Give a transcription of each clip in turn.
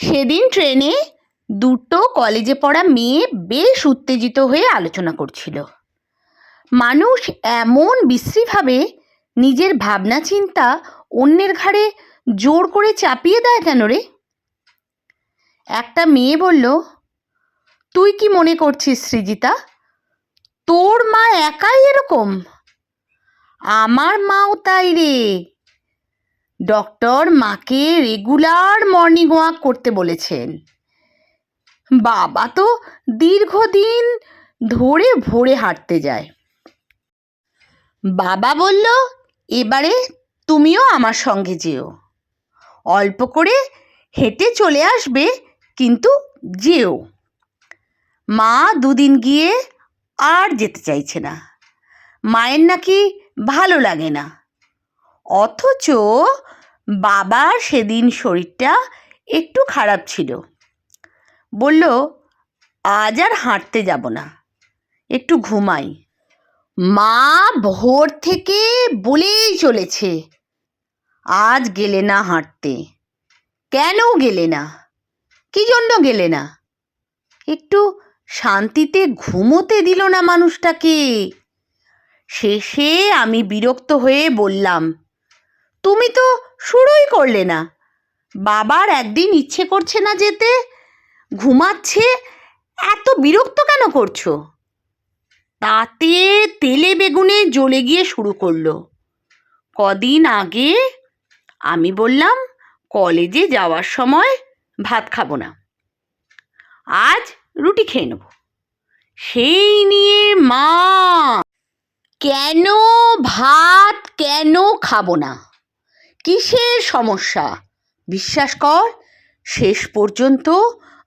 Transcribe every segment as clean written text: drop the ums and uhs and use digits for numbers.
সেদিন ট্রেনে দুটো কলেজে পড়া মেয়ে বেশ উত্তেজিত হয়ে আলোচনা করছিল। মানুষ এমন বিশ্রীভাবে নিজের ভাবনা চিন্তা অন্যের ঘাড়ে জোর করে চাপিয়ে দেয় কেন রে? একটা মেয়ে বলল, তুই কি মনে করছিস সৃজিতা, তোর মা একাই এরকম? আমার মাও তাই রে। ডক্টর মাকে রেগুলার মর্নিং ওয়াক করতে বলেছেন। বাবা তো দীর্ঘদিন ধরে ভোরে হাঁটতে যায়। বাবা বলল, এবারে তুমিও আমার সঙ্গে যেও, অল্প করে হেঁটে চলে আসবে, কিন্তু যেও। মা দুদিন গিয়ে আর যেতে চাইছে না, মায়ের নাকি ভালো লাগে না। অথচ বাবার সেদিন শরীরটা একটু খারাপ ছিল। বলল, আজ আর হাঁটতে যাব না, একটু ঘুমাই। মা ভোর থেকে বলেই চলেছে, আজ গেলে না হাঁটতে। কেন গেলে না? কি জন্য গেলে না? একটু শান্তিতে ঘুমোতে দিল না মানুষটাকে। শেষে আমি বিরক্ত হয়ে বললাম, তুমি তো শুরুই করলে না। বাবার একদিন ইচ্ছে করছে না যেতে, ঘুমাচ্ছে, এত বিরক্ত কেন করছো? তাতে তেলে বেগুনে জ্বলে গিয়ে শুরু করলো। কদিন আগে আমি বললাম কলেজে যাওয়ার সময় ভাত খাবো না, আজ রুটি খেয়ে নেব। সেই নিয়ে মা, কেন ভাত কেন খাবো না, কিসের সমস্যা? বিশ্বাস কর, শেষ পর্যন্ত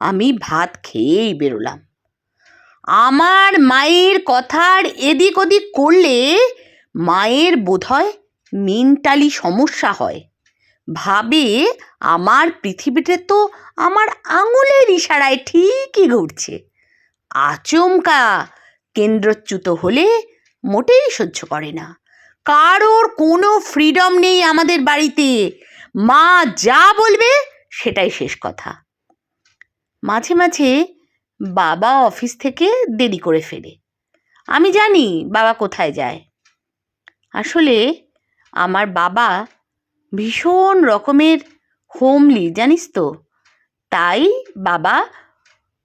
আমি ভাত খেয়েই বেরোলাম। আমার মায়ের কথার এদিক ওদিক করলে মায়ের বোধহয় মেন্টালি সমস্যা হয়। ভাবে আমার পৃথিবীতে তো আমার আঙুলের ইশারায় ঠিকই ঘুরছে। আচমকা কেন্দ্রচ্যুত হলে মোটেই সহ্য করে না। কারোর কোনো ফ্রিডম নেই আমাদের বাড়িতে। মা যা বলবে সেটাই শেষ কথা। মাঝে মাঝে বাবা অফিস থেকে দেরি করে ফেরে। আমি জানি বাবা কোথায় যায়। আসলে আমার বাবা ভীষণ রকমের হোমলি, জানিস তো। তাই বাবা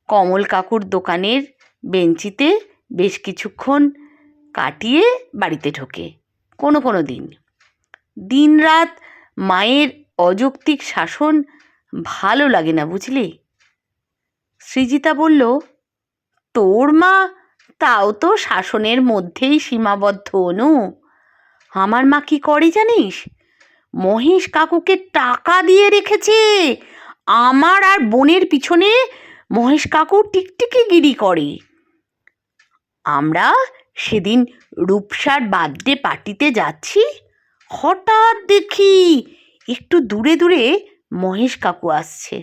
কমল কাকুর দোকানের বেঞ্চিতে বেশ কিছুক্ষণ কাটিয়ে বাড়িতে ঢোকে কোনো কোনো দিন। দিনরাত মায়ের অযৌক্তিক শাসন ভালো লাগে না, বুঝলি। সৃজিতা বলল, তোর মা তাও তো শাসনের মধ্যেই সীমাবদ্ধ অনু। আমার মা কি করে জানিস? মহেশ কাকুকে টাকা দিয়ে রেখেছে। আমার আর বোনের পিছনে মহেশ কাকু টিকটিকি গিরি করে। আমরা সেদিন রূপসার বার্থডে পার্টিতে যাচ্ছি, হঠাৎ দেখি একটু দূরে দূরে মহেশ কাকু আসছে।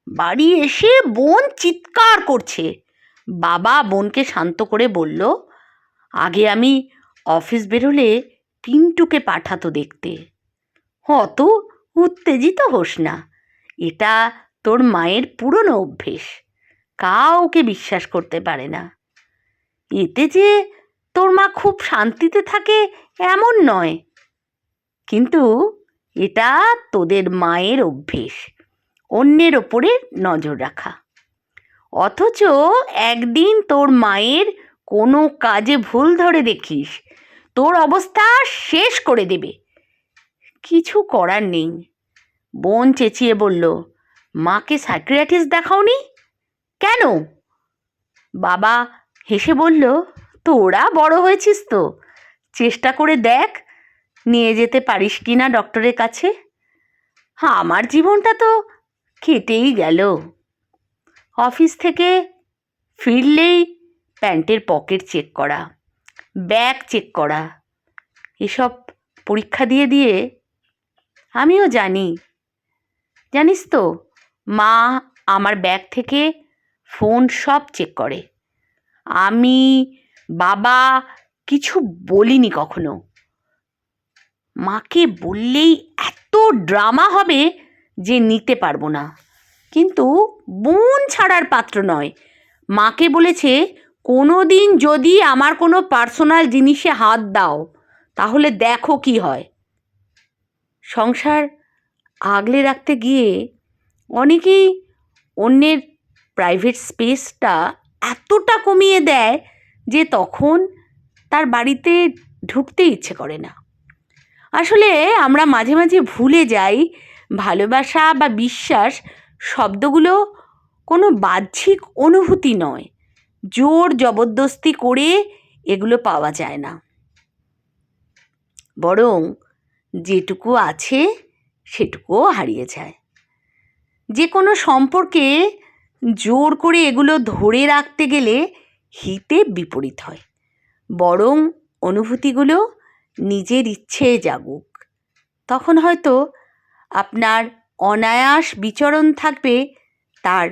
বাড়ি এসে বোন চিৎকার করছে। বাবা বোনকে শান্ত করে বলল, আগে আমি অফিস বেরোলে পিন্টুকে পাঠাতো দেখতে। অত উত্তেজিত হোস না, এটা তোর মায়ের পুরনো অভ্যেস, কাউকে বিশ্বাস করতে পারে না। এতে যে তোর মা খুব শান্তিতে থাকে এমন নয়, কিন্তু এটা তোদের মায়ের অভ্যেস, অন্যের ওপরে নজর রাখা। অথচ একদিন তোর মায়ের কোনো কাজে ভুল ধরে দেখিস, তোর অবস্থা শেষ করে দেবে। কিছু করার নেই। বোন চেঁচিয়ে বলল, মাকে সাইকিয়াট্রিস্ট দেখাওনি কেন? বাবা হেসে বলল, তোরা বড় হয়েছিস তো, চেষ্টা করে দেখ নিয়ে যেতে পারিস কি না ডক্টরের কাছে। আমার জীবনটা তো কেটেই গেল। অফিস থেকে ফিরলেই প্যান্টের পকেট চেক করা, ব্যাগ চেক করা, এসব পরীক্ষা দিয়ে দিয়ে আমিও জানিস তো, মা আমার ব্যাগ থেকে ফোন সব চেক করে। আমি বাবা কিছু বলিনি কখনো। মাকে বললেই এত ড্রামা হবে যে নিতে পারবো না। কিন্তু বোন ছাড়ার পাত্র নয়। মাকে বলেছে, কোনো দিন যদি আমার কোনো পার্সোনাল জিনিসে হাত দাও তাহলে দেখো কি হয়। সংসার আগলে রাখতে গিয়ে অনেকেই অন্যের প্রাইভেট স্পেসটা এতটা কমিয়ে দেয় যে তখন তার বাড়িতে ঢুকতে ইচ্ছে করে না। আসলে আমরা মাঝে মাঝে ভুলে যাই ভালোবাসা বা বিশ্বাস শব্দগুলো কোনো বাহ্যিক অনুভূতি নয়, জোর জবরদস্তি করে এগুলো পাওয়া যায় না। বরং যেটুকু আছে সেটুকুও হারিয়ে যায়। যে কোনো সম্পর্কে জোর করে এগুলো ধরে রাখতে গেলে হিতে বিপরীত হয়। বরং অনুভূতিগুলো নিজের ইচ্ছে জাগুক। তখন হয়তো আপনার অনায়াস বিচরণ থাকবে তার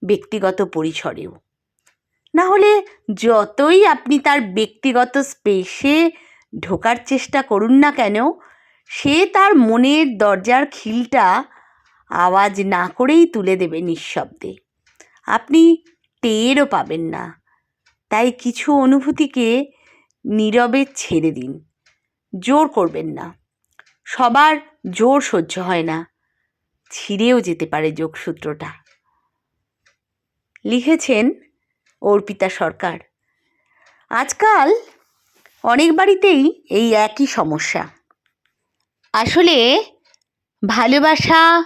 ব্যক্তিগত পরিসরেও। না হলে যতই আপনি তার ব্যক্তিগত স্পেসে ঢোকার চেষ্টা করুন না কেন, সে তার মনের দরজার খিলটা আওয়াজ না করেই তুলে দেবে নিঃশব্দে। আপনি টেরও পাবেন না। তাই কিছু অনুভূতিকে নীরবে ছেড়ে দিন, জোর করবেন না। সবার জোর সহ্য হয় না, ছিঁড়েও যেতে পারে যোগসূত্রটা। লিখেছেন অর্পিতা সরকার। আজকাল অনেক বাড়িতেই এই একই সমস্যা। আসলে ভালোবাসা,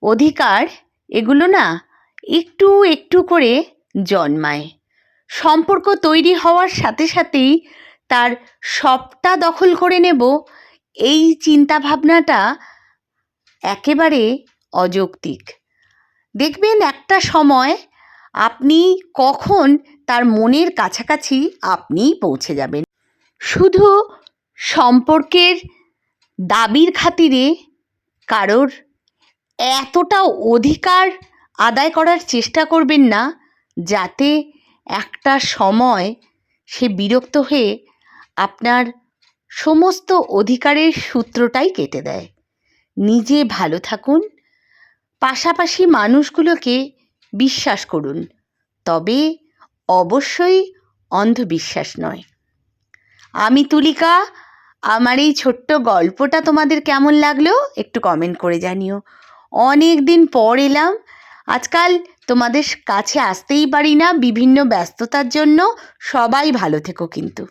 অধিকার এগুলো না একটু একটু করে জন্মায়। সম্পর্ক তৈরি হওয়ার সাথে সাথেই তার সবটা দখল করে নেব, এই চিন্তাভাবনাটা একেবারে অযৌক্তিক। দেখবেন একটা সময় আপনি কখন তার মনের কাছাকাছি আপনিই পৌঁছে যাবেন। শুধু সম্পর্কের দাবির খাতিরে কারোর এতটা অধিকার আদায় করার চেষ্টা করবেন না যাতে একটা সময় সে বিরক্ত হয়ে আপনার সমস্ত অধিকারের সূত্রটাই কেটে দেয়। নিজে ভালো থাকুন, পাশাপাশি মানুষগুলোকে বিশ্বাস করুন, তবে অবশ্যই অন্ধবিশ্বাস নয়। আমি তুলিকা। আমার এই ছোট্ট গল্পটা তোমাদের কেমন লাগলো একটু কমেন্ট করে জানিও। অনেক দিন পর এলাম। আজকাল তোমাদের কাছে আসতেই পারি না বিভিন্ন ব্যস্ততার জন্য। সবাই ভালো থেকো কিন্তু।